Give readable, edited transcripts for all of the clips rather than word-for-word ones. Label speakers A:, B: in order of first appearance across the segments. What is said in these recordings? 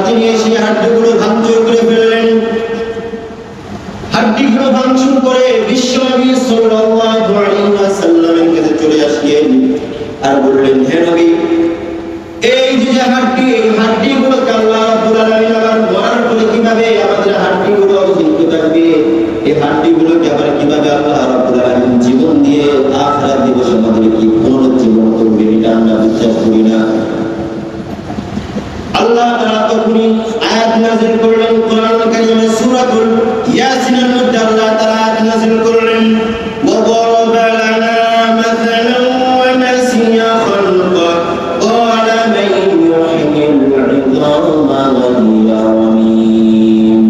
A: লাঠি নিয়ে সেই হাড্ডিগুলো ভাঙচুর করে ফেললেন। হাড্ডিগুলো ভাঙচুর করে বিশ্বনবী সাল্লাল্লাহু আলাইহি ওয়াসাল্লামের কাছে চলে আসলেন আর বললেন, হে নবী, এই যে হাড্ডিগুলোকে আল্লাহ রাব্বুল আলামিন আবার মরার পরে কিভাবে আমাদের হাড্ডিগুলো জীবিত থাকবে, এই হাড্ডিগুলোকে আবার কিভাবে আল্লাহ রাব্বুল আলামিন জীবন দিয়ে আখিরাত দিবসে আমাদেরকে পুনরুজ্জীবন করবে, এটা আমরা বিশ্বাস করি না। আল্লাহ তাআলা তখনই আয়াত নাযিল করলেন, কোরআন কারীমের সূরাতুল ইয়াসিনের মধ্যে আল্লাহ তাআলা আয়াত নাযিল করলেন, ওয়া দারাবা লানা মাসালান ওয়া নাসিয়া খালকা ক্বালা মান ইউহয়িল ইযামা ওয়া হিয়া রামীম।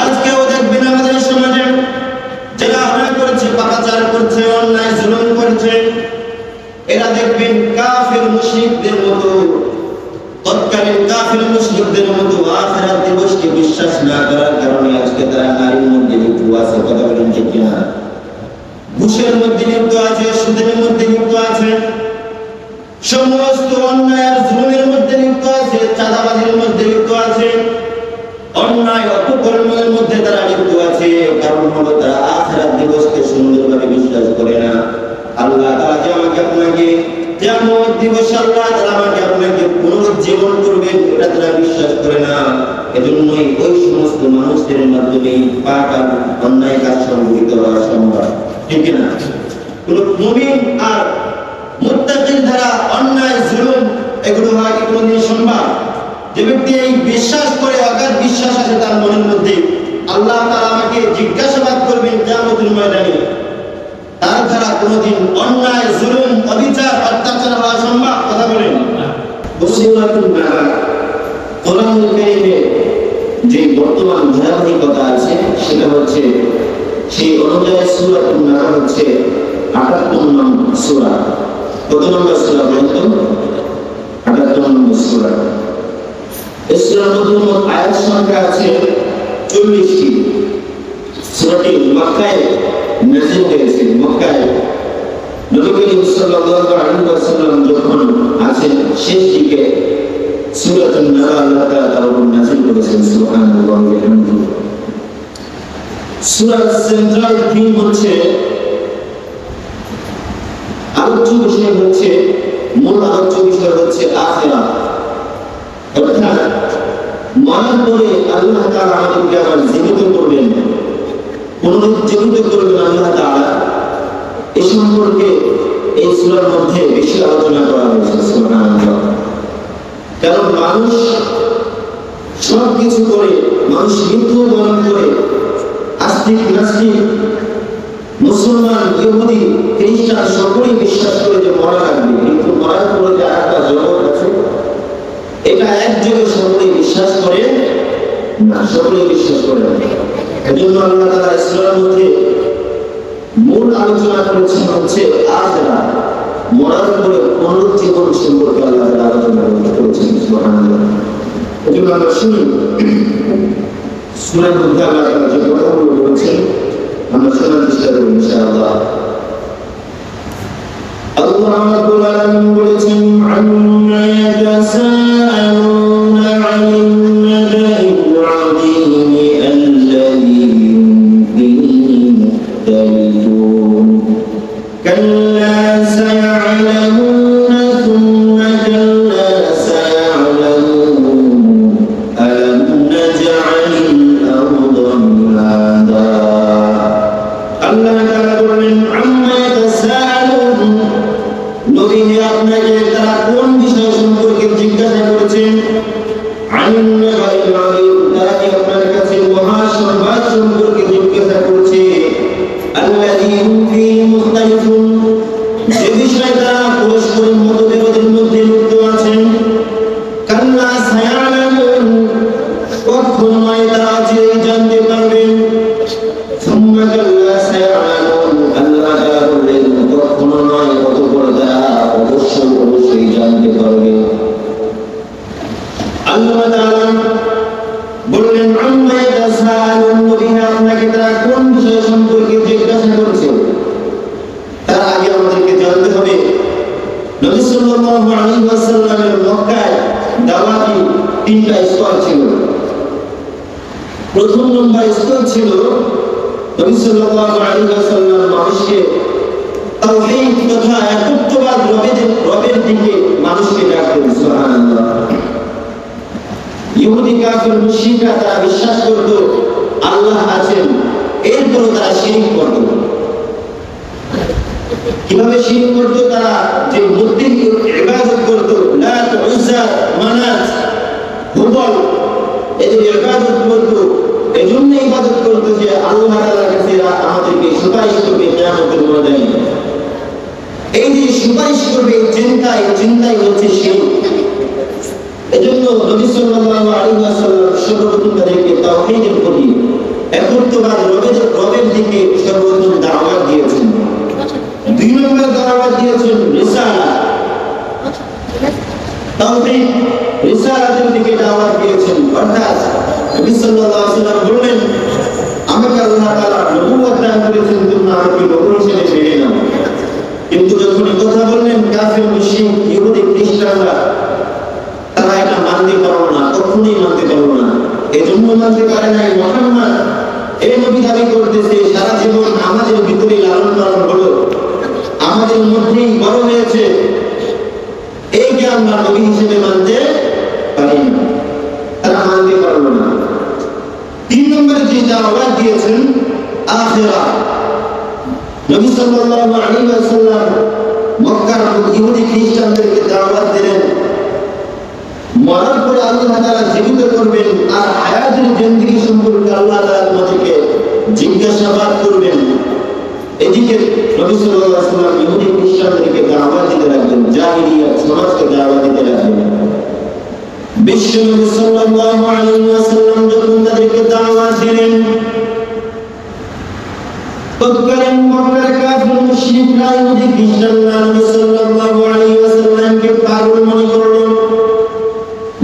A: আজকেও দেখবেন আমাদের সমাজে যারা অন্যায় করছে, পাপাচার করছে, অন্যায় জুলুম করছে, এরা দেখবেন কাফির মুশরিকদের মতো, তৎকালীন কাফির মুশরিকদের মতো আখিরাত দিবসকে বিশ্বাস না করার কারণে আজকে তারা নারীর মধ্যে লিপ্ত আছে। কথা বলেন ঠিক কিনা? ঘুষের মধ্যে লিপ্ত আছে, সুদের মধ্যে লিপ্ত আছে, সমস্ত অন্যায় আর জুলুমের মধ্যে লিপ্ত আছে, চাঁদাবাজির মধ্যে লিপ্ত আছে, অন্যায় অপকর্মের মধ্যে তারা লিপ্ত আছে। কারণ হলো তারা আখিরাত দিবসকে সুন্দরভাবে বিশ্বাস করে না। আল্লাহ তাআলা যে আমাকে আপনাকে কিয়ামত দিবসে আল্লাহ তাআলা আমাকে আপনাকে পুনরুজ্জীবন করবেন, এটা তারা বিশ্বাস করে না। এজন্যই ওই সমস্ত মানুষদের মাধ্যমে পাপ আর অন্যায় কাজ সংঘটিত হওয়া সম্ভব, ঠিক না? কোন মুমিন আর মুত্তাকির দ্বারা অন্যায় জুলুম এগুলো হয় কি কোনদিন সম্ভব? যে ব্যক্তি এই বিশ্বাস করে, অগাধ বিশ্বাস আছে তার মনের মধ্যে, আল্লাহ তাআলা আমাকে জিজ্ঞাসাবাদ করবেন কিয়ামতের ময়দানে, তার দ্বারা কোনদিন অন্যায় জুলুম অবিচার অত্যাচার হওয়া সম্ভব? কথা বলেন। মুসলিমাতুন নাবা কোরআনুল কারীমে যে বর্তমান ধারাবাহিকতা আছে সেটা হচ্ছে, সেই অনুযায়ী সূরাতুন নাবা হচ্ছে ৭৮ নম্বর সূরা। কত নম্বর সূরা বলেন তো? ৭৮ নম্বর সূরা। এই সূরার মধ্যে মোট আয়াত সংখ্যা আছে ৪০টি। সূরাটি মক্কায় নাযিল হয়েছে। মক্কায় নবী করিম সাল্লাল্লাহু আলাইহি ওয়াসাল্লাম যখন আছেন শেষ দিকে সূরাতুন নাবা আল্লাহ তাআলা তার উপর নাযিল করেছেন। সুবহানাল্লাহি ওয়া বিহামদিহি। সূরার সেন্ট্রাল থিম হচ্ছে, আলোচ্য বিষয় হচ্ছে, মূল আলোচ্য বিষয় হচ্ছে আখিরাত। অর্থাৎ মরার পরে আল্লাহ তাআলা আমাদেরকে আবার জীবিত করবেন, পুনরুজ্জীবিত করবেন আল্লাহ তাআলা। এই সম্পর্কে এই সূরার মধ্যে বেশি আলোচনা করা হয়েছে। সুবহানাল্লাহ। কারণ মানুষ সব কিছু করে, মানুষ মৃত্যু বরণ করে, আস্তিক নাস্তিক মুসলমান ইহুদি খ্রিস্টান সকলেই বিশ্বাস করে যে মরা লাগবে, কিন্তু মরার পরে যে আরেকটা জগৎ আছে এটা একযোগে সকলেই বিশ্বাস করে না, সকলেই বিশ্বাস করে না। এজন্য আল্লাহ তাআলা ইসলামের মধ্যে মূল আলোচনা করেছেন হচ্ছে আখিরাত, মরার পরে পুনরুজ্জীবন সম্পর্কে আল্লাহ তাআলা আলোচনা করেছেন। সুবহানাল্লাহ। এজন্য আমরা শুনি সূরার মধ্যে আল্লাহ তাআলা যে কথাগুলো বলেছেন আমরা শোনার চেষ্টা করব ইনশাআল্লাহ। আল্লাহ রাব্বুল আলামিন বলেছেন, আম্মা ইয়াতাসাআলুনা আনিন নাবাইল আযীম আল্লাযী ফীহি মুখতালিফুন কাল্লা সায়া'লামুনা সুম্মা কাল্লা সায়া'লামুন আলাম নাজ'আলিল আরদা মিহাদা। আল্লাহ তাআলা বলেন, আম্মা ইয়াতাসাআলুন, নবী আপনাকে তারা কোন বিষয় সম্পর্কে জিজ্ঞাসা করেছেন? আনিন নাবাইল আযীম, তারা কি আপনার কাছে মহাসংবাদ সম্পর্কে জিজ্ঞাসা করছে? আল্লাযী হুম ফীহি মুখতালিফুন, যে বিষয়ে তারা পরস্পর মতবিরোধের মধ্যে লিপ্ত আছেন। কাল্লা সায়া'লামুন, কখন নয় তারা যে জানতে পারবেন। সুম্মা কাল্লা সায়া'লামুন, আল্লাহ তাআলা বলেন কখন নয় অতঃপর তারা অবশ্যই জানতে পারবে। আল্লাহ তাআলা বললেন, আম্মা ইয়াতাসাআলুন, নবী আপনাকে তারা কোন বিষয় সম্পর্কে জিজ্ঞাসা করছে? তার আগে আমাদেরকে জানতে হবে নবী সাল্লাল্লাহু আলাইহি ওয়াসাল্লামের মক্কায় দাওয়াতি তিনটা স্তর ছিল। প্রথম নম্বর স্তর ছিল নবী সাল্লাল্লাহু আলাইহি ওয়াসাল্লাম মানুষকে তাওহীদ তথা একত্ববাদ রবের দিকে মানুষকে ডাকতেন। সুবহানাল্লাহ। ইহুদি কাফির মুশরিকরা তারা বিশ্বাস করত আল্লাহ আছেন, এরপরও তারা শিরক করত। কিভাবে শিরক করত? তারা যে মূর্তির ইবাদত করত, লাত, উজ্জা, মানাত, হুবল, এদের ইবাদত করত। এজন্য ইবাদত করত যে আল্লাহ তাআলার কাছে আমাদেরকে সুপারিশ করবে কিয়ামতের ময়দানে। এই যে সুপারিশ করবে চিন্তাই হচ্ছে শিরক। এজন্য নবী সাল্লাল্লাহু আলাইহি ওয়াসাল্লাম সর্বপ্রথম তাদেরকে তাওহীদের প্রতি একত্ববাদ রবের দিকে সর্বপ্রথম দাওয়াত দিয়েছেন। দুই নম্বর দাওয়াত দিয়েছেন রিসালা, তাওহীদ রিসালাতের দিকে দাওয়াত দিয়েছেন। অর্থাৎ নবী সাল্লাল্লাহু আলাইহি ওয়াসাল্লাম বললেন, আমাকে আল্লাহ তাআলা নবুয়ত দান করেছেন, তোমরা আমাকে নবী হিসেবে মেনে নাও। কিন্তু যখন কথা বললেন কাফির মুশরিক ইহুদি খ্রিস্টানরা তারা এটা মানতে পারলো না, কখনোই মানতে পারলো না। এজন্য মানতে পারে নাই মুহাম্মদ এই নবী দাবি করতেছে সারা জীবন আমাদের ভিতরে লালন পালন হলো, আমাদের মধ্যেই বড় হয়েছে, এইকে আমরা নবী হিসেবে মানতে পারি না। তারা মানতে পারলো না। তিন নম্বরে যে দাওয়াত দিয়েছেন আখিরাত। নবী সাল্লাল্লাহু আলাইহি ওয়াসাল্লাম মক্কার ইহুদি খ্রিস্টানদেরকে দাওয়াত দিলেন মরার পরে আল্লাহ তাআলা জীবিত করবেন, আর হায়াতের জিন্দেগি সম্পর্কে আল্লাহ তাআলা আমাদেরকে জিজ্ঞাসাবাদ করবেন। এদিকে নবী সাল্লাল্লাহু আলাইহি ওয়াসাল্লাম ইহুদি খ্রিস্টানদেরকে দাওয়াত দিতে লাগলেন, জাহিলিয়াত সমাজকে দাওয়াত দিতে লাগলেন। বিশ্ব নবী সাল্লাল্লাহু আলাইহি ওয়াসাল্লাম যখন তাদেরকে দাওয়াত দিলেন, তৎকালীন মক্কার কাফির মুশরিকরা ইহুদি খ্রিস্টানরা নবী সাল্লাল্লাহু আলাইহি ওয়াসাল্লামকে পাগল মনে করল।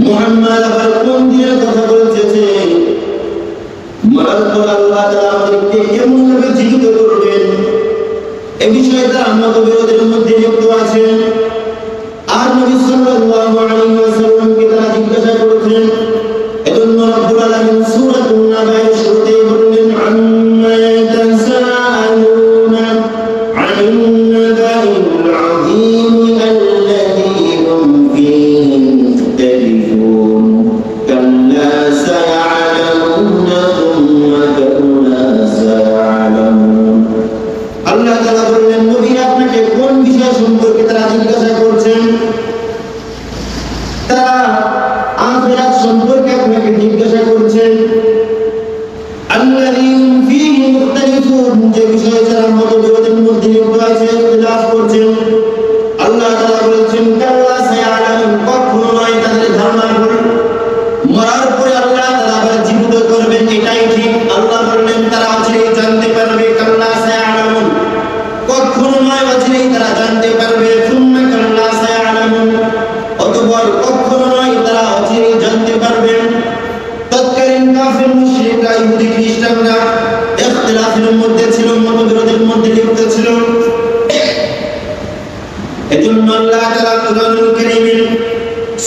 A: মুহাম্মদ আবার কোন দিনের কথা বলতেছে? মরার পর আল্লাহ তাআলা আমাদেরকে কেমন ভাবে জীবিত করবেন, এ বিষয়ে তারা মতবিরোধের মধ্যে লিপ্ত আছেন। আর নবী সাল্লাল্লাহু আলাইহি ওয়াসাল্লামকে তারা জিজ্ঞাসা করেছেন। এজন্য রব্বুল আলামিন সূরাতুন নাবায় শুরুতেই বললেন, আম্মা ইয়াতাসাআলুনা আনিন নাবাইল আযীম আল্লাযী হুম ফীহি মুখতালিফুন কাল্লা সায়া'লামুনা সুম্মা কাল্লা সায়া'লামুন। আল্লাহ তাআলা বললেন, নবী আপনাকে কোন বিষয় সম্পর্কে তারা জিজ্ঞাসা করছেন? তারা আখিরাত সম্পর্কে আপনাকে জিজ্ঞাসা করছেন। আল্লাযী হুম ফীহি মুখতালিফুন, যে বিষয়ে তারা মতবিরোধের মধ্যে লিপ্ত আছে, ইখতিলাফ করছেন। আল্লাহ তাআলা বলেছেন, কাল্লা সায়া'লামুন, কখনো নয়, তাদের ধারণা ভুল। মরার পরে আল্লাহ তাআলা আবার জীবিত করবেন, এটাই ঠিক। আল্লাহ বললেন তারা অচিরেই জানতে পারবে, কাল্লা সায়া'লামুন, কখনো নয়, অচিরেই তারা জানতে পারবে। সুম্মা কাল্লা সায়া'লামুন, অতঃপর কখনো নয়, তারা অচিরেই জানতে পারবেন। তৎকালীন কাফির মুশরিকরা ইহুদি খ্রিস্টানরা ইখতিলাফের মধ্যে ছিল, মতবিরোধের মধ্যে লিপ্ত ছিল। এজন্য আল্লাহ তাআলা কুরআনুল কারীমের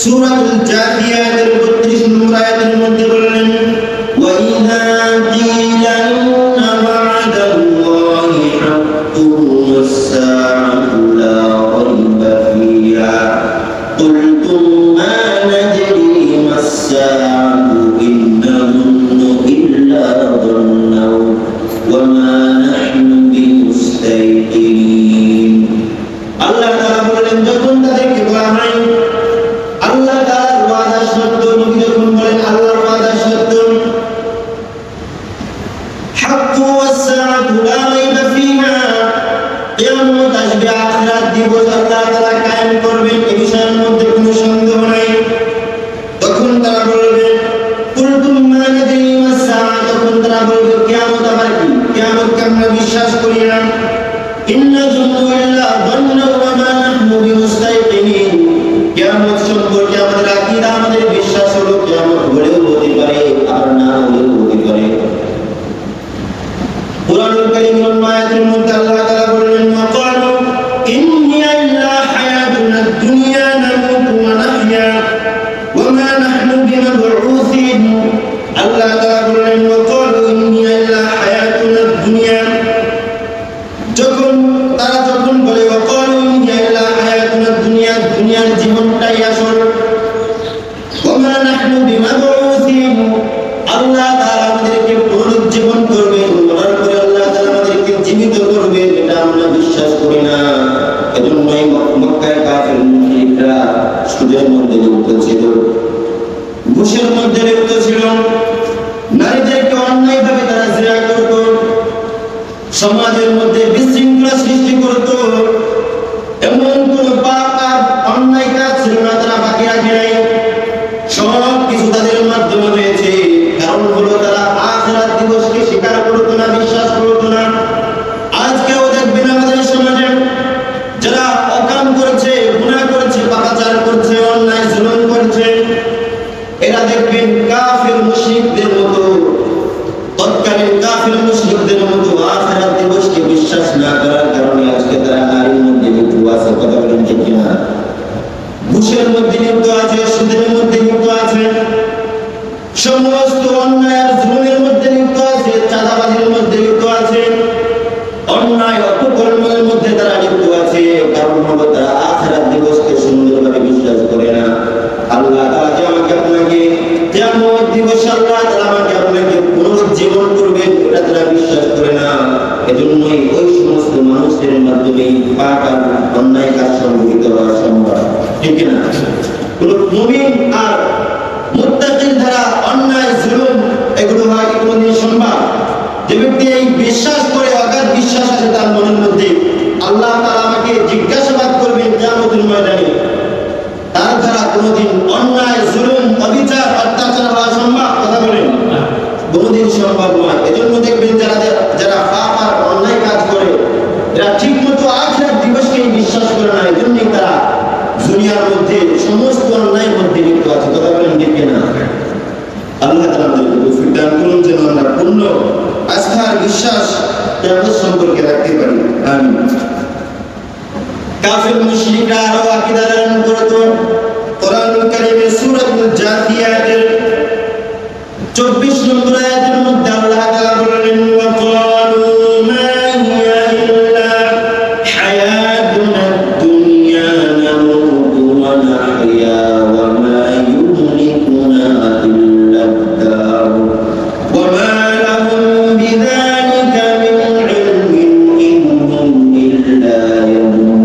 A: সূরাতুল জাথিয়াতের 32 নম্বর আয়াতের মধ্যে বললেন, ওয়া ইযা কিলা ইন্না ওয়া'দাল্লাহি হাক্কুন ওয়াস-সাআতু লা রাইবা ফিহা قلتم ما ندري ما الساعة إن نظن إلا ظنا وما نحن بمستيقنين। আল্লাহ তাআলা বলেন, যখন তাদেরকে বলা হয় আল্লাহ তাআলার ওয়াদা সত্য, নবী যখন বলেন আল্লাহর ওয়াদা সত্য, হাক্কু ওয়াস-সাআতু লা রাইবা ফিহা, কিয়ামত আসবে, আখিরাত দিবস আল্লাহ তাআলা কায়েম করবেন, এই বিষয়ের মধ্যে কোনো সন্দেহ নাই। তখন তারা বলবে, কুলতুম মা নাদরি মাস-সাআ, তখন তারা বলবে কিয়ামত আবার কি? কিয়ামতকে আমরা বিশ্বাস করি না। ইন্না যুন্নু ইল্লা যান্না ওয়া মা নাহনু বিমুস্তাইকিনিন, কিয়ামত সম্পর্কে আমাদের আকীদা, আমাদের বিশ্বাস হলো কিয়ামত হলেও হতে পারে, আর না হলেও হতে পারে। কুরআনুল কারীমের আয়াতের মধ্যে আল্লাহ তাআলা বললেন, ওয়াকালু ইন্না ইল্লা হায়াতুনা দুনিয়া নামুতু ওয়া নাহয়া ওয়া মা নাহনু মৃত্যু করবে এটা আমরা বিশ্বাস করি না। এজন্যই মক্কায় কাফির মুশরিকরা সুদের মধ্যে লিপ্ত ছিল, ঘুষের মধ্যে লিপ্ত ছিল, নারীদেরকে অন্যায়ভাবে তারা জিনা করত, সমাজের মধ্যে বিশৃঙ্খলা সৃষ্টি করত। এমন কোন পাপ আর অন্যায় কাজ ছিল না তারা বাকি রাখে নাই, সব কিছু তাদের মাধ্যমে হয়েছে। কারণ হলো তারা আখিরাত দিবসকে স্বীকার করতো না, বিশ্বাস করতো না। আজকেও দেখবেন আমাদের সমাজে যারা অকাম করছে, গুনাহ করছে, পাপাচার করছে, অন্যায় জুলুম করছে, এরা দেখবেন কাফির মুশরিকদের মতো, তৎকালীন কাফির মুশরিকদের মতো আখিরাত দিবসকে বিশ্বাস না করার কারণে আজকে তারা নারীর মধ্যে লিপ্ত আছে। কথা বলেন ঠিক কিনা? ঘুষের মধ্যে লিপ্ত আছে, সুদের মধ্যে লিপ্ত আছে, সমস্ত অন্যায় আর জুলুমের মধ্যে লিপ্ত আছে, চাঁদাবাজির মধ্যে লিপ্ত আছে, অন্যায় অপকর্মের মধ্যে তারা লিপ্ত আছে। কারণ হলো তারা আখিরাত দিবসকে সুন্দরভাবে বিশ্বাস করে না। আল্লাহ তাআলা যে আমাকে আপনাকে কিয়ামত দিবসে আল্লাহ তাআলা আমাকে আপনাকে পুনরুজ্জীবন করবেন এটা তারা বিশ্বাস করে না। এজন্যই ওই সমস্ত মানুষের মাধ্যমে পাপ আর অন্যায় কাজ সংঘটিত হওয়া সম্ভব, ঠিক না? কোন মুমিন আর মুত্তাকির দ্বারা অন্যায় জুলুম এগুলো হয় কি কোনদিন সম্ভব? যে ব্যক্তি এই বিশ্বাস করে, অগাধ বিশ্বাস আছে তার মনের মধ্যে, আল্লাহ তাআলা আমাকে জিজ্ঞাসাবাদ করবেন কিয়ামতের ময়দানে, তার দ্বারা কোনদিন অন্যায় জুলুম অবিচার অত্যাচার হওয়া সম্ভব? কথা বলেন, কোনদিন সম্ভব নয়। এজন্য দেখবেন যারা পাপ আর অন্যায় কাজ করে এরা ঠিক মতো আখিরাত দিবসকে বিশ্বাস করে না। এজন্যই তারা দুনিয়ার মধ্যে সমস্ত অন্যায়ের মধ্যে লিপ্ত আছে। কথা বলেন ঠিক না? আল্লাহ তাআলা আমাদেরকে তৌফিক দান করুন যেন আমরা পূর্ণ আস্থা আর বিশ্বাস কিয়ামত সম্পর্কে রাখতে পারি। আমিন। কাফির মুশরিকরা আরো আকীদা ধারণ করত। কোরআনুল কারীমের সূরাতুল জাথিয়াতের 24 নম্বর আয়াতের মধ্যে আল্লাহ তাআলা বলেন, ওয়া ক্বালু মা হিয়া ইল্লা হায়াতুনা দুনিয়া নামুতু ওয়া নাহয়া ওয়া মা ইউহলিকুনা ইল্লা ad-dar ওয়া মা লাহুম বিযালিকা মিন ইলমিন ইন হুম ইল্লা ইয়াযুন্নুন।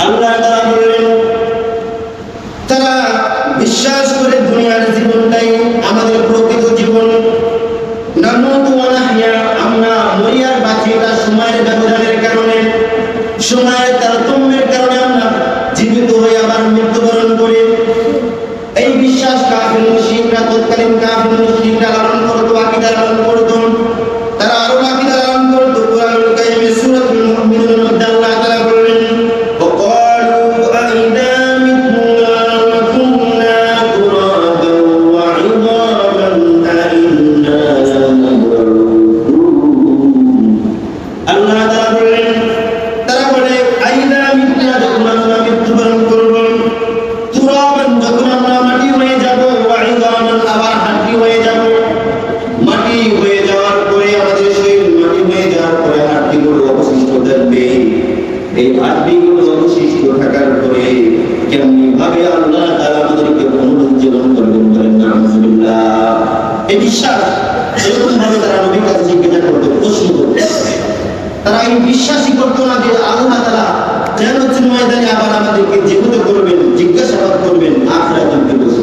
A: আল্লাহ তাআলা বলেন তারা বিশ্বাস করে দুনিয়ার জীবনটাই আমাদের প্রকৃত জীবন, নামুতু ওয়া নাহয়া, আমরা মরি আর বাঁচি, এটা সময়ের ব্যবধানের কারণে, সময়ের তারতম্যের কারণে আমরা জীবিত হই আবার মৃত্যুবরণ করি। এই বিশ্বাস কাফির মুশরিকরা, তৎকালীন কাফির মুশরিকরা লালন করত, আকীদা লালন করত। তারা আরো আকীদা লালন করত। কোরআনুল কারীমের সূরাতুল মুমিনুনের মধ্যে আল্লাহ তাআলা বলেন, وقالوا أئذا متنا وكنا ترابا وعظاما أئنا لمبعوثون। আল্লাহ তাআলা বলেন, তারা বলে আইদা মিতনা, যখন আমরা মৃত্যুবরণ করব, তুরাবান, যখন আমরা মাটি হয়ে যাব, ওয়াইদামান, আবার হাড্ডি হয়ে যাব। মাটি হয়ে যাওয়ার পরে আমাদের শরীর মাটি হয়ে যাওয়ার পরে হাড্ডিগুলো অবশিষ্ট থাকবে। এই হাড্ডিগুলো অবশিষ্ট থাকার পরে কেমনি ভাবে আল্লাহ তাআলা আমাদেরকে পুনরুজ্জীবন করবেন? বলেন নাউযুবিল্লাহ। এই বিশ্বাস এরকম ভাবে তারা নবীর কাছে জিজ্ঞাসা করত, প্রশ্ন করত। তারা এই বিশ্বাসই করতো না যে আল্লাহ তাআলা কিয়ামতের ময়দানে আবার আমাদেরকে জীবিত করবেন, জিজ্ঞাসাবাদ করবেন আখিরাতের দিবসে।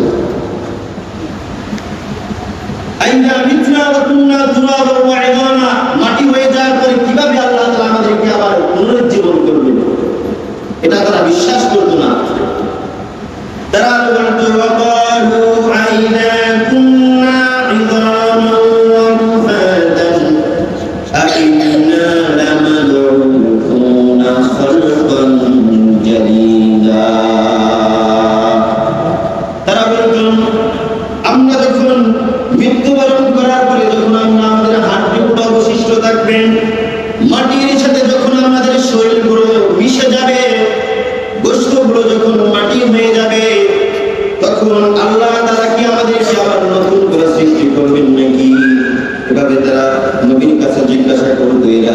A: আইদা মিতনা ওয়া কুননা তুরাবা ওয়া ইযামা, মাটি হয়ে যাওয়ার পরে কিভাবে আল্লাহ তাআলা আমাদেরকে আবার পুনরুজ্জীবন করবেন, এটা তারা বিশ্বাস করতো না। তারা বলতো, ওয়া ক্বালু আইদা কুননা ইযামান ওয়া রুফাতান আইন্না লামাবউথুনা খালকান জাদীদা। তারা বলতো, আমরা যখন মৃত্যুবরণ করার পরে, যখন আমরা আমাদের হাড়গুলো অবশিষ্ট থাকবে, মাটির সাথে যখন আমাদের শরীরগুলো মিশে যাবে, গোশতগুলো যখন মাটি হয়ে যাবে, তখন আল্লাহ তাআলা কি আমাদেরকে আবার নতুন করে সৃষ্টি করবেন নাকি? এভাবে তারা নবীর কাছে জিজ্ঞাসা করতো। এরা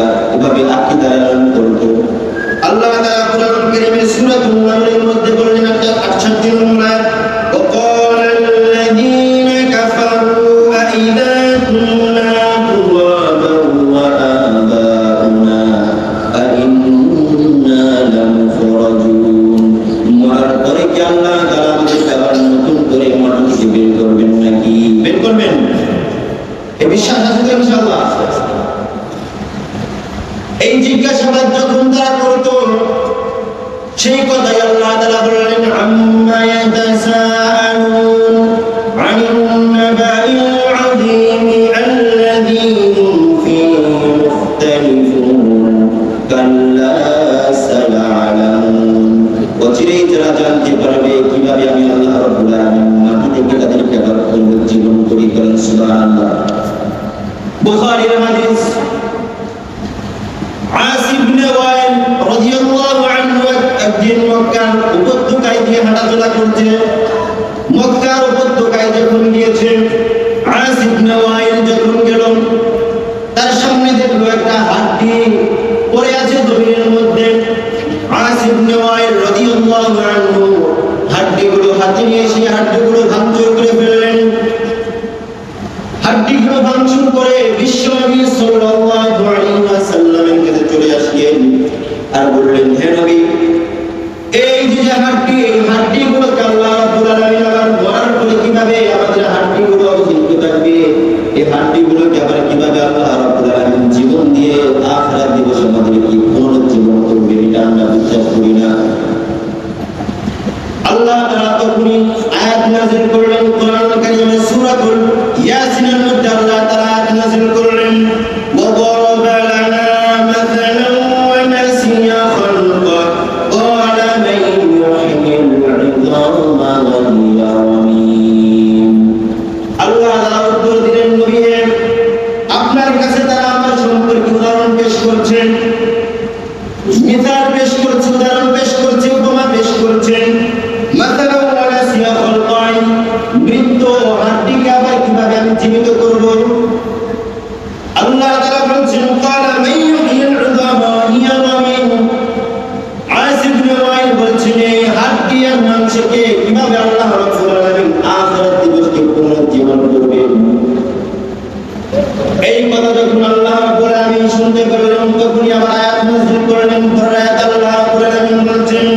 A: তারা করত সেই কথাই আল্লাহ তাআলা বললেন আম্মা ইয়াতাসাআলুন আনিন নাবাইল আযীম আল্লাযী হুম ফীহি মুখতালিফুন কাল্লা সায়ালামুন। অচিরেই তারা জানতে পারবে কিভাবে আমি আল্লাহ রাব্বুল আলামিন মাটি থেকে তাদেরকে আবার পুনরুজ্জীবন করি। করেন সুবহানাল্লাহ। বুখারীর হাদিস আসিফ ইবনে ওয়াইল রাদিয়াল্লাহু আনহু একদিন মক্কার উপত্যকায় দিয়ে হাঁটাচলা করছে। মক্কার উপত্যকায় যখন গিয়েছে, আসিফ ইবনে ওয়াইল যখন গেল, তার সামনে দেখলো একটা হাড্ডি পড়ে আছে জমিনের মধ্যে। আসিফ ইবনে ওয়াইল রাদিয়াল্লাহু আনহু হাড্ডিগুলো হাতে নিয়ে সেই হাড্ডিগুলো ভাঙচুর করে ফেললেন। হাড্ডিগুলো ভাঙচুর করে বিশ্বনবী সাল্লাল্লাহু আলাইহি ওয়াসাল্লামের কাছে চলে আসলেন আর বললেন, হে নবী, এই যে হাড্ডি, এই হাড্ডিগুলোকে আল্লাহ রাব্বুল আলামিন আবার মরার পরে কিভাবে আমাদের হাড্ডিগুলো জীবিত থাকবে, এই হাড্ডিগুলোকে আবার কিভাবে আল্লাহ রাব্বুল আলামিন জীবন দিয়ে আখিরাত দিবসে আমাদেরকে পুনরুজ্জীবন করবে, এটা আমরা বিশ্বাস করি না। আল্লাহ তাআলা তখনই আয়াত নাযিল করলেন কোরআনুল কারীমের সূরাতুল ইয়াসিনের মধ্যে আল্লাহ তাআলা আয়াত নাযিল করলেন ওয়া দারাবা লানা মাসালান ওয়া নাসিয়া খালকা ক্বালা মান ইউহয়িল ইযামা ওয়া হিয়া রামীম। আল্লাহ তাআলা উত্তর দিলেন, নবী হে, আপনার কাছে তারা আমার সম্পর্কে উদাহরণ পেশ করছেন, মিসাল পেশ করছে, উদাহরণ পেশ করছে, উপমা পেশ করছেন। মাসালান ওয়া নাসিয়া খালকান, মৃত হাড্ডিকে আবার কিভাবে আমি জীবিত করব। আল্লাহ তাআলা বলেছেন ক্বালা মান ইউহয়িল ইযামা ওয়া হিয়া রামীম। আসিফ ইবনে ওয়াইল বলছেন, এই হাড্ডি আর মাংসকে কিভাবে আল্লাহ রাব্বুল আলামিন আখিরাত দিবসে পুনরুজ্জীবন করবেন। এই কথা যখন আল্লাহ রাব্বুল আলামিন শুনতে পেলেন, তখনই আবার আয়াত নাযিল করলেন। আয়াত আল্লাহ রাব্বুল আলামিন বলেছেন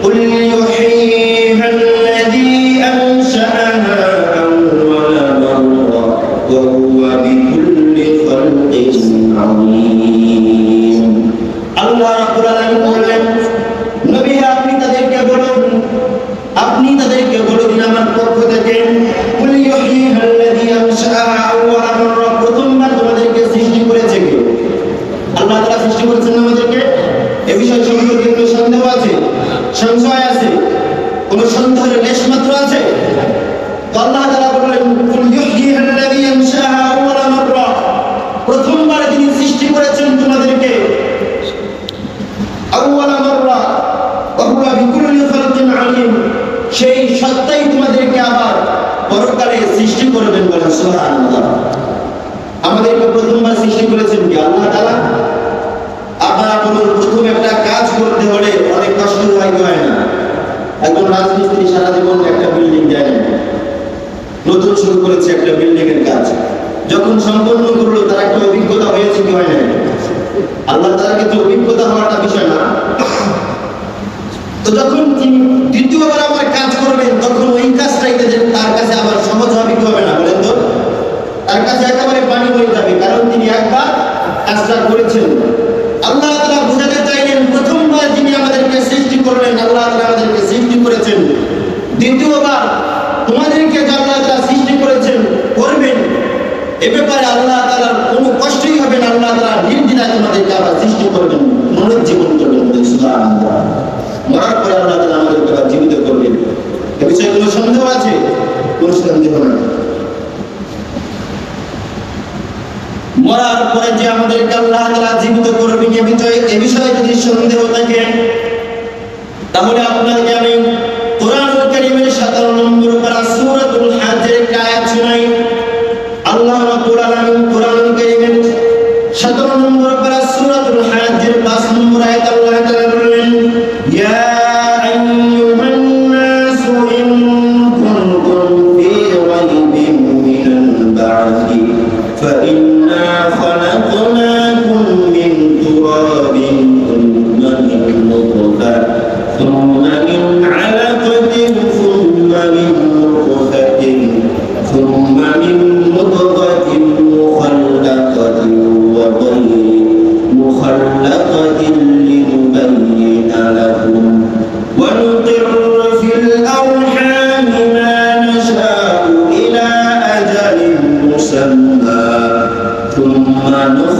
A: কুল ইউহয়িহা আল্লাযী আনশাআহা আউওয়ালা মাররা ওয়া হুয়া বিকুল্লি খালকিন আলীম। আল্লাহ রাব্বুল আলামিন বললেন, নবী আপনি তাদেরকে বলুন, আপনি তাদেরকে বলুন আমার পক্ষ থেকে, কুল ইউহয়িহা আল্লাযী আনশাআহা আউওয়ালা মাররা, প্রথমবার তোমাদেরকে সৃষ্টি করেছে কে? আল্লাহ তাআলা সৃষ্টি করেছেন আমাদেরকে। এই বিষয় সম্পর্কে কোনো সন্দেহ আছে? সংশয় আছে? কোনো সন্দেহের লেশ মাত্র আছে? তো আল্লাহ তাআলা বললেন কুল ইউহয়িহা আল্লাযী আনশাআহা আউওয়ালা মাররা, প্রথমবার যিনি সৃষ্টি করেছেন তোমাদেরকে, আউওয়ালা মাররা ওয়া হুয়া বিকুল্লি খালকিন আলীম, সেই সত্তাই তোমাদেরকে আবার পরকালে সৃষ্টি করবেন। বলেন সুবহানাল্লাহ। আমাদেরকে প্রথমবার সৃষ্টি করেছেন কি? আল্লাহ তাআলা। আপনারা বলুন, প্রথম একটা কাজ করতে হলে অনেক কষ্ট হয় না? একজন রাজমিস্ত্রি সারা জীবন একটা বিল্ডিং দেয়, নতুন শুরু করেছে একটা বিল্ডিং এর কাজ, যখন সম্পন্ন করলো তার একটা অভিজ্ঞতা হয়েছে কি হয় না? আল্লাহ তাআলা কিন্তু অভিজ্ঞতা হওয়াটা বিষয় না। তো যখন তিনি দ্বিতীয়বার আবার কাজ করবেন, তখন ওই কাজটাই তার কাছে আবার সহজ হবে কি হবে না? বলেন তো। তার কাছে একেবারে পানি হয়ে যাবে, কারণ তিনি একবার কাজটা করেছেন। আল্লাহ তাআলা বুঝাতে চাইলেন, প্রথমবার যিনি আমাদেরকে সৃষ্টি করলেন, আল্লাহ তাআলা আমাদেরকে সৃষ্টি করেছেন, দ্বিতীয়বার তোমাদেরকে আল্লাহ তাআলা সৃষ্টি করেছেন, করবেন, এ ব্যাপারে আল্লাহ তাআলার কোনো কষ্টই হবে না। আল্লাহ তাআলা নির্দ্বিধায় তোমাদেরকে আবার সৃষ্টি করবেন, পুনরুজ্জীবন করবেন। সুবহানাল্লাহ। মরার পরে আল্লাহ তাআলা আমাদেরকে আবার জীবিত করবেন। এ বিষয়ে কোনো সন্দেহ আছে? কোনো সন্দেহ নেই। মরার পরে যে আমাদেরকে আল্লাহ তাআলা জীবিত করবেন, এ বিষয়ে যদি সন্দেহ থাকে, তাহলে আপনাকে আমি কোরআনুল কারীমের 17 নম্বর পারা সূরাতুল হাজ্জের একটা আয়াত শোনাই। আল্লাহ রাব্বুল আলামিন কোরআনুল কারীমের 17 নম্বর পারা সূরাতুল হাজ্জের 5 নম্বর আয়াত আল্লাহ তাআলা বলেন, ইয়া আইয়ুহান নাসু ইন কুনতুম ফী রাইবিন মিনাল বা'থি فإنا خلقناكم من تراب ثم من نطفة ثم من علقة ثم من نطفة ثم من مضغة مخلقة وغير مخلقة لنخرج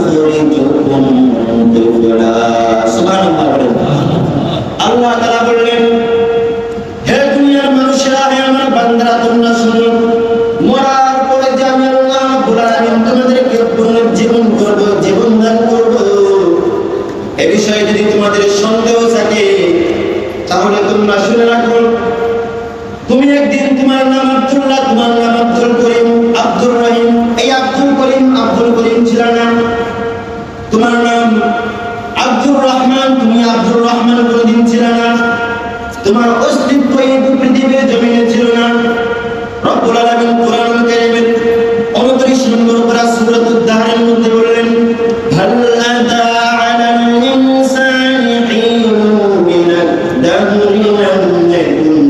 A: নুখরিজুকুম তিফলা। সুবহানাল্লাহ বলেন। আল্লাহ তাআলা বললেন, হে দুনিয়ার মানুষেরা, হে আমার বান্দারা, তোমরা শুনো, মরার পরে যে আমি আল্লাহ রাব্বুল আলামিন তোমাদেরকে পুনর্জীবন করব, জীবন দান করব, এ বিষয়ে যদি তোমাদের সন্দেহ থাকে তাহলে তোমরা শুনে রাখো। তুমি একদিন তোমার নাম আব্দুল্লাহ, তোমার নাম আব্দুল করিম, আব্দুর রহিম, এই আব্দুল করিম ছিল না। তোমার নাম আব্দুর রহমান, তুমি আব্দুর রহমান কোনদিন ছিল না। তোমার অস্তিত্ব এই পৃথিবীর জমিনে ছিল না। রব্বুল আলামিন কোরআনুল কারীমের 29 নম্বর সূরা সূরাতুদ দাহরের মধ্যে বললেন, হাল আতা আলাল ইনসানি হিনুন মিনাদ দাহরি লাম ইয়াকুন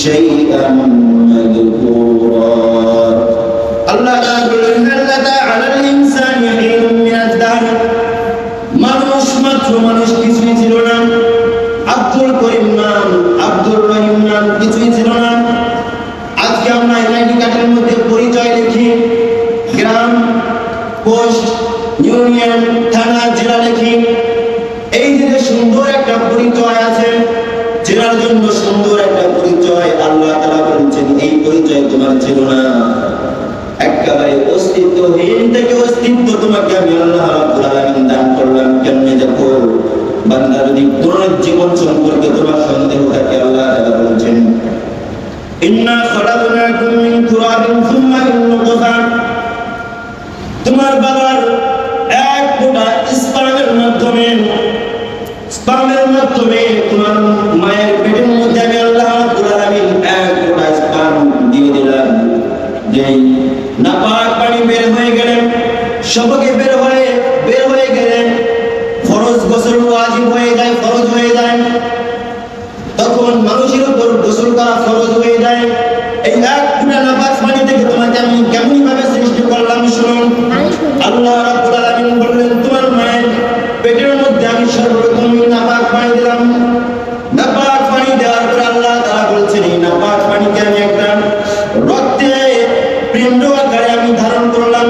A: শাইআন মাযকুরা। আল্লাহ তাআলা বললেন, হাল আতা আলাল ইনসানি হিনুন মিনাদ দাহরি, মানুষ কিছুই ছিল না। আব্দুল করিম নাম, আব্দুর রহিম নাম কিছুই ছিল না। আজকে আমরা আইডি কার্ডের মধ্যে পরিচয় লিখি, গ্রাম, পোস্ট, ইউনিয়ন, থানা, জেলা লিখি। এই যে সুন্দর একটা পরিচয় আছে, জেলার জন্য সুন্দর একটা পরিচয়, আল্লাহ তাআলা বলেছেন এই পরিচয় তোমার ছিল না। একেবারে অস্তিত্বহীন থেকে অস্তিত্ব তোমাকে আমি আল্লাহ রাব্বুল আলামিন দান করলাম। কেমনে দেখো বান্দা, যদি পুনর্জীবন সম্পর্কে তোমার সন্দেহ থাকে, আল্লাহ তাআলা বলেছেন, ইন্না খলাকনাকুম মিন তুরাবিন সুম্মা মিন নুতফা, তোমার বাবার এক ফোঁটা স্পার্মের মাধ্যমে তোমার মায়ের পেটের মধ্যে আমি আল্লাহ রাব্বুল আলামিন এক ফোঁটা স্পার্ম দিয়ে দিলাম। যেই নাপাক পানি বের হয়ে গেলেন, সবকে বের হয়ে গেলেন, ফরজ গোসল ওয়াজিব হয়ে যায়, ফরজ হয়ে যায়, তখন মানুষের উপর গোসল করা ফরজ হয়ে যায়। এই এক ফোঁটা নাপাক পানি থেকে তোমাকে আমি কেমন ভাবে সৃষ্টি করলাম শুনুন। আল্লাহ রাব্বুল আলামিন বললেন, তোমার মায়ের পেটের মধ্যে আমি সর্বপ্রথম নাপাক পানি দিলাম। নাপাক পানি দেওয়ার পর আল্লাহ তাআলা বলছেন, এই নাপাক পানিকে আমি একটা রক্তে পিণ্ড আকারে আমি ধারণ করলাম,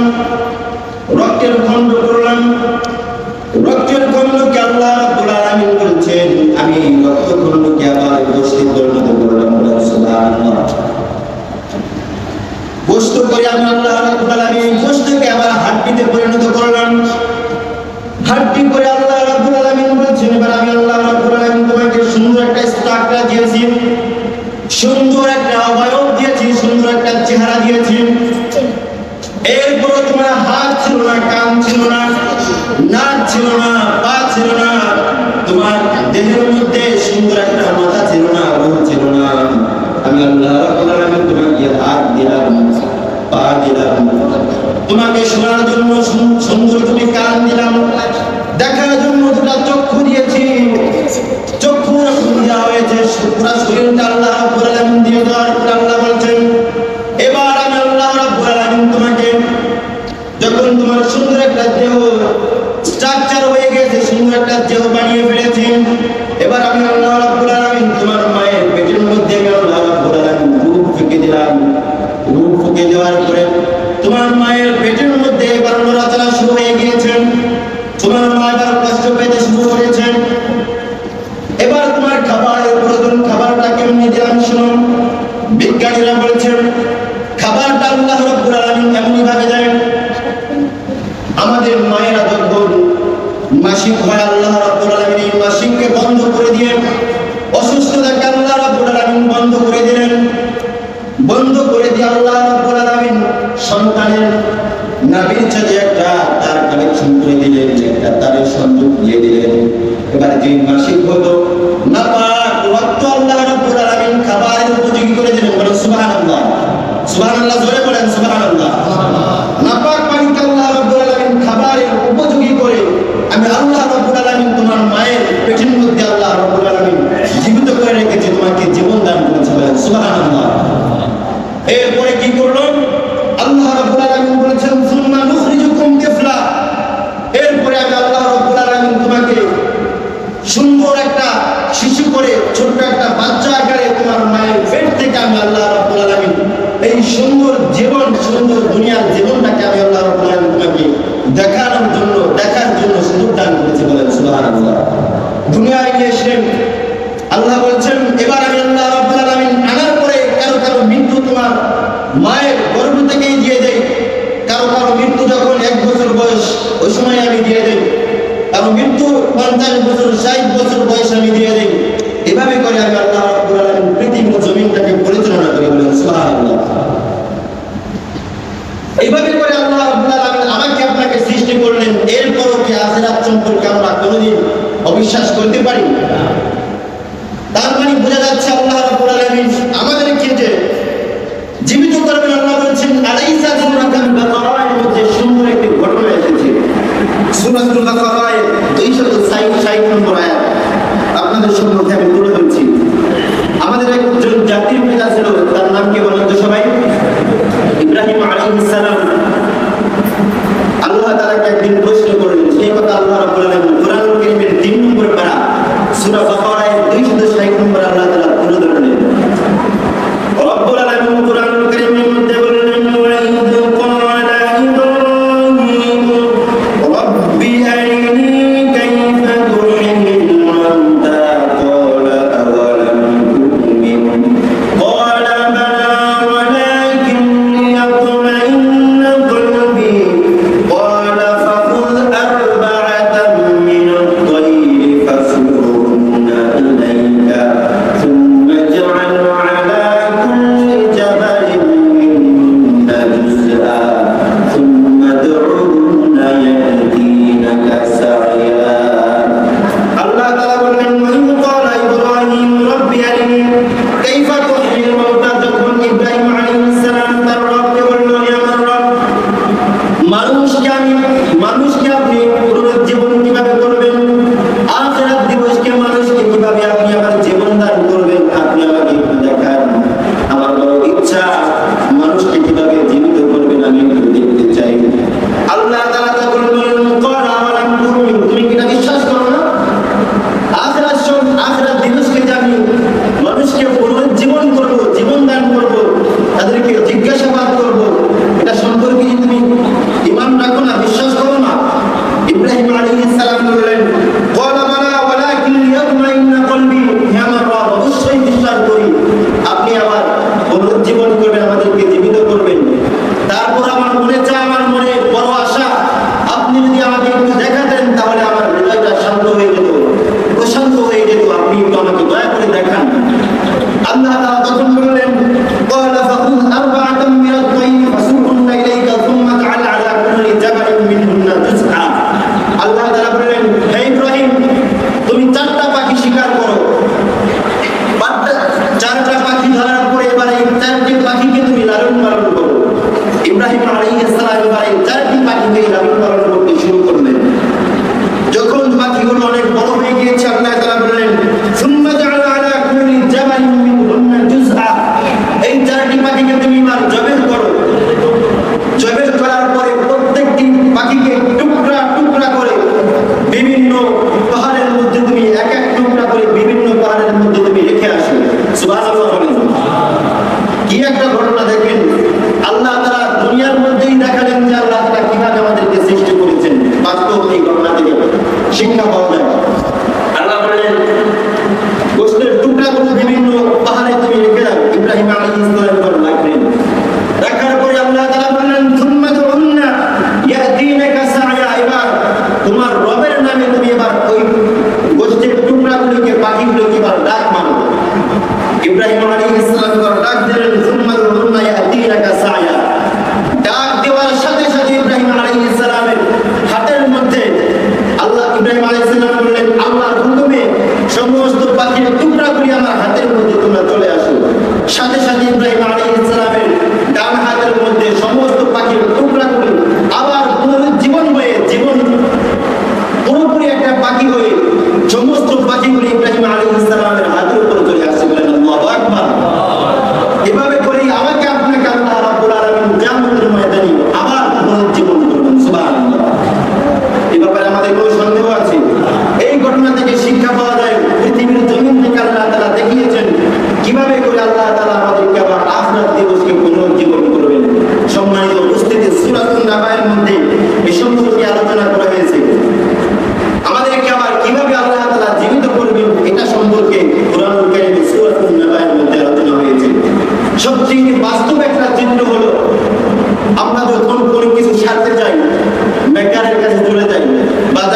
A: রক্তের খণ্ড করলাম। রক্তের খণ্ডকে আল্লাহ রাব্বুল আলামিন বলছেন, আমি রক্ত খণ্ডকে আবার গোশতে পরিণত করলাম। সুবহানাল্লাহ। গোশত করে আমি আল্লাহ রাব্বুল আলামিন গোশতকে আবার হাড্ডিতে পরিণত করলাম। হাড্ডি করে আল্লাহ রাব্বুল আলামিন বলছেন, এবার আমি আল্লাহ রাব্বুল আলামিন তোমাকে সুন্দর একটা স্ট্রাকচার দিয়েছি, সুন্দর একটা অবয়ব দিয়েছি, সুন্দর একটা চেহারা দিয়েছি। এরপর তোমার হাত ছিল না, কান ছিল না, নাক ছিল না, পা ছিল না, তোমার দেহের মধ্যে সুন্দর একটা মাথা ছিল না, রূহ ছিল না। আমি আল্লাহ রাব্বুল আলামিন তোমাকে হাত দিলাম, পা দিলাম, তোমাকে শোনার জন্য সুন্দর দুটি কান দিলাম, দেখার জন্য দুটা চক্ষু দিয়েছি। চক্ষু দেওয়া হয়েছে, পুরো শরীরটা আল্লাহ রাব্বুল আলামিন দিয়ে দেওয়ার পর আল্লাহ বলছেন, এবার আমি আল্লাহ রাব্বুল আলামিন তোমাকে, যখন তোমার সুন্দর একটা দেহ স্ট্রাকচার হয়ে গেছে, সুন্দর একটা দেহ বানিয়ে ফেলেছি, এবার আমি আল্লাহ রাব্বুল আলামিন তোমার মায়ের পেটের মধ্যে আমি আল্লাহ রাব্বুল আলামিন রূহ ফুঁকে দিলাম। রূহ ফুঁকে দেওয়ার পরে তোমার মায়ের পেটের মধ্যে এবার নড়াচড়া শুরু হয়ে গিয়েছে, তোমার মা এবার কষ্ট পেতে শুরু করেছেন। এবার তোমার খাবারের প্রয়োজন, খাবারটা কেমনি দিলাম শুনুন। বিজ্ঞানীরা বলছেন খাবারটা আল্লাহ রাব্বুল আলামিন এমনি ভাবে দেন, আমাদের মায়েরা যখন মাসিক হয়, আল্লাহ রাব্বুল আলামিন এই মাসিককে বন্ধ করে দিয়ে, অসুস্থতাকে আল্লাহ রাব্বুল আলামিন বন্ধ করে দিলেন। বন্ধ করে দিয়ে আল্লাহ রাব্বুল আলামিন সন্তানের নাভির সাথে একটা তার কানেকশন করে দিলেন, একটা তারের সংযোগ দিয়ে দিলেন। এবার যে মাসিক হতো নাপাক রক্ত আল্লাহ রাব্বুল আলামিন খাবারের উপযোগী করে দিলেন। বলেন সুবহানাল্লাহ। সুবহানাল্লাহ, জোরে বলেন সুবহানাল্লাহ। নাপাক পানিকে আল্লাহ রাব্বুল আলামিন খাবারের উপযোগী করে আমি আল্লাহ রাব্বুল আলামিন তোমার মায়ের পেটের মধ্যে আল্লাহ রাব্বুল আলামিন জীবিত করে রেখেছে, তোমাকে জীবন দান করেছে। বলেন সুবহানাল্লাহ। এরপরে কি করলাম? আল্লাহ রাব্বুল আলামিন বলেছেন, সুম্মা নুখরিজুকুম তিফলা, এরপরে আমি আল্লাহ রাব্বুল আলামিন তোমাকে সুন্দর দুনিয়ায় নিয়ে এসেছেন। আল্লাহ বলছেন এবার আমি আল্লাহ রাব্বুল আলামিন আনার পরে কারো কারো মৃত্যু তোমার মায়ের গর্ভ থেকেই দিয়ে দেই। কারো কারো মৃত্যু যখন 1 বছর বয়স ওই সময় আমি দিয়ে দেই, কারো মৃত্যু 50 বছর 60 বছর বয়স আমি দিয়ে দেই। এভাবে করে আমি আল্লাহ রাব্বুল আলামিন পৃথিবী জমিনটাকে পরিচালনা করি। বলেন সুবহানাল্লাহ। এইভাবে করে আল্লাহ রাব্বুল আলামিন আমাকে আপনাকে সৃষ্টি করলেন। এরপরও কি আখিরাত সম্পর্কে আমরা কোনোদিন অবিশ্বাস করতে পারি? তার মানে বোঝা যাচ্ছে আল্লাহ রাব্বুল আলামিন আমাদেরকে যে জীবিত করবেন। আল্লাহ বলছেন আলাইসা যুররাকাম বাকারার মধ্যে সুন্দর একটি ঘটনা এসেছে। সূরাতুল বাকারায় 260 নম্বর আয়াত আপনাদের সম্মুখে আমি তুলে ধরছি। আমাদের একজন জাতির পিতা ছিল, তার নাম কি বলেন তো সবাই? ইব্রাহিম আলাইহিস সালাম। আল্লাহ তাআলাকে একদিন প্রশ্ন করলেন, সেই কথা আল্লাহ রাব্বুল আলামিন কোরআনুল কারীমের 3 নম্বর পারা সূরা বাকারায় 260 নম্বর আল্লাহ তাআলা তুলে ধরলেন। রব্বুল আলামিন কোরআনুল কারীমের মধ্যে বললেন ওয়াইদ ক্বালা ইব্রাহিম রব্বি আরিনি কাইফা তুহয়িল মাউতা ক্বালা আওয়ালাম তু'মিন ক্বালা বালা ওয়ালাকিন লিয়াতমাইন্না কলবি ক্বালা ফাখুয আরবা'াতাম মিনাত তায়রি ফাসুরহুন্না ইলাইকা ثم اجعل على كل جبل منهن جزءا ثم ادعهن يأتينك سعيا। আল্লাহ তাআলা বললেন ওয়াইদ ক্বালা ইব্রাহিম রব্বি আরিনি কাইফা তুহয়িল মাউতা। যখন ইব্রাহিম আলাইহিস সালাম তার রবকে বলল, হে আমার রব, মানুষকে আপনি পুনরুজ্জীবন কিভাবে করবেন, আখিরাত দিবসকে মানুষকে কিভাবে আপনি আবার জীবন দান করবেন, আপনি আমাকে একটু দেখান। আমার বড় ইচ্ছা মানুষকে কিভাবে জীবিত করবেন আমি একটু দেখতে চাই। আল্লাহ তাআলা তখন বললেন ক্বালা আওয়ালাম তু'মিন, তুমি কি এটা বিশ্বাস করো না? আখিরাত দিবসকে যে আমি মানুষকে পুনরুজ্জীবন করব, জীবন দান করব, তাদেরকে জিজ্ঞাসাবাদ করব, এটা সম্পর্কে কি তুমি ঈমান রাখো না, বিশ্বাস করো না? ইব্রাহিম আলাইহিস সালাম বললেন ক্বালা বালা ওয়ালাকিন লিয়াতমাইন্না কলবি, হে আমার রব, অবশ্যই বিশ্বাস করি আপনি আবার পুনরুজ্জীবন করবেন, আমাদেরকে জীবিত করবেন। তারপর আমার মনে চায়, আমার মনে বড় আশা, আপনি যদি আমাকে একটু দেখাতেন তাহলে আমার হৃদয়টা শান্ত হয়ে যেত, প্রশান্ত হয়ে যেত। আপনি একটু আমাকে দয়া করে দেখান। আল্লাহ তাআলা তখন বললেন ক্বালা ফাখুয আরবা'াতাম মিনাত তায়রি ফাসুরহুন্না ইলাইকা সুম্মা জআল আলা কুল্লি জাবালিন মিনহুন্না জুজআ। আল্লাহ তাআলা বললেন, হে ইব্রাহিম, তুমি 4টা পাখি শিকার করো। 4টা পাখি ধরার পরে এবার এই 4টি পাখিকে তুমি লালন পালন করো। ইব্রাহিম আলাইহিস সালাম এবার এই 4টি পাখিকে লালন পালন করতে শুরু করলেন। যখন পাখিগুলো অনেক বড় হয়ে গিয়েছে, আল্লাহ তাআলা বললেন সুম্মা জআল আলা কুল্লি জাবালিন মিনহুন্না জুজআ। এই 4টি পাখিকে তুমি এবার জবেহ করো। জবেহ করার পরে প্রত্যেকটি পাখিকে টুকরা টুকরা করে বিভিন্ন পাহাড়ের মধ্যে তুমি এক এক টুকরা করে বিভিন্ন পাহাড়ের মধ্যে তুমি রেখে আসো। সুবহানাল্লাহ। কি একটা ঘটনা দেখেন, আল্লাহ তাআলা দুনিয়ার মধ্যেই দেখালেন যে আল্লাহ তাআলা কিভাবে আমাদেরকে সৃষ্টি করেছেন। বাস্তব এই ঘটনা থেকে শিক্ষা পাওয়া যায়। আল্লাহ বললেন গোশতের টুকরাগুলো বিভিন্ন পাহাড়ে তুমি রেখে দাও। ইব্রাহিম আলাইহিস সালাম রাখলেন। রাখার পরে আল্লাহ তাআলা বললেন সুম্মা দু'হুন্না ইয়াতিনাকা সা'য়া। এবার তোমার রবের নামে তুমি এবার ওই গোশতের টুকরাগুলোকে, পাখিগুলোকে এবার ডাক মারো। ইব্রাহিম আলাইহিস সালাম এবার ডাক দিলেন সুম্মা দু'হুন্না ইয়াতিনাকা সা'য়া। ডাক দেওয়ার সাথে সাথে ইব্রাহিম আলাইহিস সালামের হাতের মধ্যে আল্লাহ ইব্রাহিম আলাইহিস সালাম বললেন আল্লাহর হুকুমে সমস্ত পাখির টুকরাগুলি আমার হাতের মধ্যে তোমরা চলে আসো। সাথে সাথে ইব্রাহিম আলাইহিস সালামের ডান হাতের মধ্যে সমস্ত পাখির টুকরাগুলি আবার পুনরুজ্জীবন হয়ে জীবন পুরোপুরি একটা পাখি হয়ে সমস্ত পাখিগুলি ইব্রাহিম আলাইহিস সালামের হাতের উপর চলে আসছে। বলেন আল্লাহু আকবার। এভাবে করে আমাকে আপনাকে আল্লাহ রাব্বুল আলামিন কিয়ামতের ময়দানে আবার পুনরুজ্জীবন করবেন। সুবহানাল্লাহ। এই ব্যাপারে আমাদের কোনো সন্দেহ আছে? এই ঘটনা থেকে শিক্ষা পাওয়া যায়, পৃথিবীর জমিন থেকে আল্লাহ তাআলা দেখিয়েছেন কিভাবে করে আল্লাহ তাআলা আমাদেরকে আবার আখিরাত দিবসকে পুনরুজ্জীবন করবেন। সম্মানিত উপস্থিতি, সূরাতুন নাবায়ের মধ্যে এই সম্পর্কে আলোচনা করা হয়েছে। আমাদেরকে আবার কিভাবে আল্লাহ তাআলা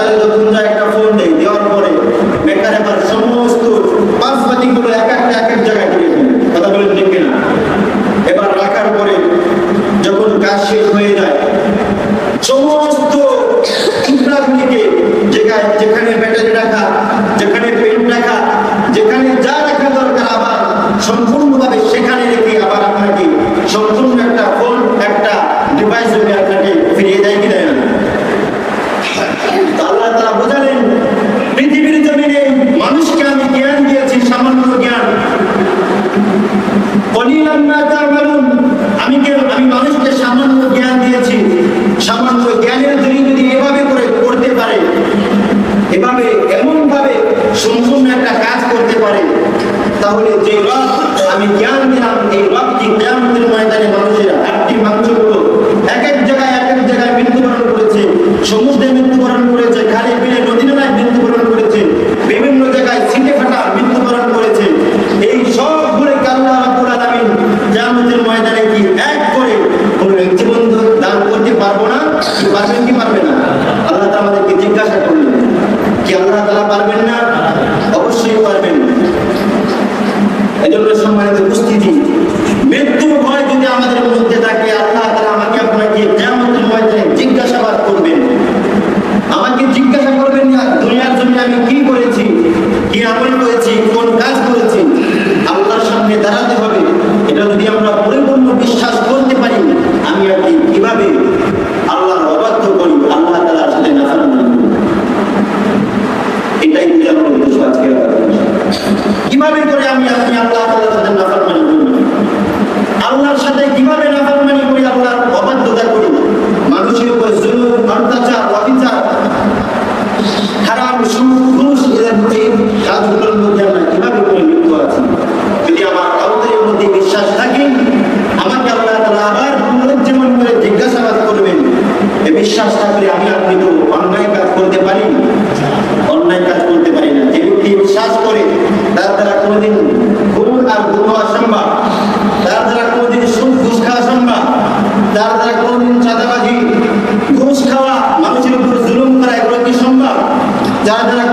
A: ডাক্তারে যখন যায় একটা ফোন দেয়, দেওয়ার পরে বেকার এবার সমস্ত পাঁচপাতিগুলো এক এক জায়গায় করে ফেলে। কথা বলেন ঠিক কিনা? এবার রাখার পরে যখন কাজ শেষ হয়ে যায়, সমস্ত টুকরাগুলিকে যেখানে ব্যাটারি রাখা, যেখানে পেন রাখা, যেখানে যা রাখা দরকার আবার সম্পূর্ণভাবে সেখানে রেখে আবার আপনাকে সম্পূর্ণ একটা ফোন, একটা ডিভাইস আপনাকে ফিরিয়ে দেয় কি দেয় না? আল্লাহ তাআলা বোঝালেন, পৃথিবীর জমিনে মানুষকে আমি জ্ঞান দিয়েছি, সামান্য জ্ঞান। কলিলাম মা তা'মালুন, আমি মানুষকে সামান্য জ্ঞান দিয়েছি। সামান্য জ্ঞানের যদি এভাবে করে করতে পারে, এভাবে এমন ভাবে সম্পূর্ণ একটা কাজ করতে পারে, তাহলে যে রব আমি জ্ঞান দিলাম, এই রবটি কিয়ামতের ময়দানে মানুষের হাড়টি মাংসগুলো এক এক জায়গায় মৃত্যুবরণ করেছে, সমুদ্রে মৃত্যুবরণ করেছে, খালে বিলে নদী নালায় মৃত্যুবরণ করেছে, বিভিন্ন জায়গায় ছিটে ফাটা মৃত্যুবরণ করেছে। এই সবগুলোকে আল্লাহ রাব্বুল আলামিন কিয়ামতের ময়দানে কি এক করে জীবন দান করতে পারবো না? পারবেন কি পারবে না? আল্লাহ তাআলা আমাদেরকে জিজ্ঞাসা করলেন, কি আল্লাহ তাআলা পারবেন না? অবশ্যই পারবেন। এজন্য সম্মানিত উপস্থিতি, মৃত্যুর ভয় যদি আমাদের মধ্যে থাকে, আল্লাহ তাআলা আমাকে আপনাকে কিয়ামতের ময়দানে জিজ্ঞাসাবাদ করবেন। আমাকে জিজ্ঞাসা করবেন না দুনিয়ার জন্য আমি কি করেছি, কি আমল করেছি, কোন কাজ করেছি। আল্লাহর সামনে দাঁড়াতে হবে। এটা যদি আমরা পরিপূর্ণ বিশ্বাস করতে পারি, আমি আর কি কিভাবে আল্লাহর অবাধ্য করি, আল্লাহ তাআলার সাথে নাফরমানি করি, এটাই বোঝানোর উদ্দেশ্য আজকে। কিভাবে করে আমি আপনি আল্লাহ তাআলার সাথে নাফরমানি করি, আল্লাহর সাথে কিভাবে নাফরমানি করি, আল্লাহর অবাধ্যতা করি, মানুষের উপর জুলুম, অত্যাচার, অবিচার, হারাম, সুদ, ঘুষ, এই কাজগুলোর মধ্যে আমরা কিভাবে করে লিপ্ত আছি। যদি আমার কাউদের মধ্যে বিশ্বাস থাকে, আমাকে আল্লাহ তাআলা আবার পুনরুজ্জীবন করে জিজ্ঞাসাবাদ করবেন, এই বিশ্বাস থাকলে আমি আপনি তো অন্যায় কাজ করতে পারি, অন্যায় কাজ করতে পারি না। যে ব্যক্তি বিশ্বাস করে তার দ্বারা কোনোদিন খুন আর গুম হওয়া সম্ভব, তার দ্বারা কোনোদিন সুদ ঘুষ খাওয়া সম্ভব, তার দ্বারা কোনোদিন চাঁদাবাজি, ঘুষ খাওয়া, মানুষের উপর জুলুম করা, এগুলো কি সম্ভব? যার দ্বারা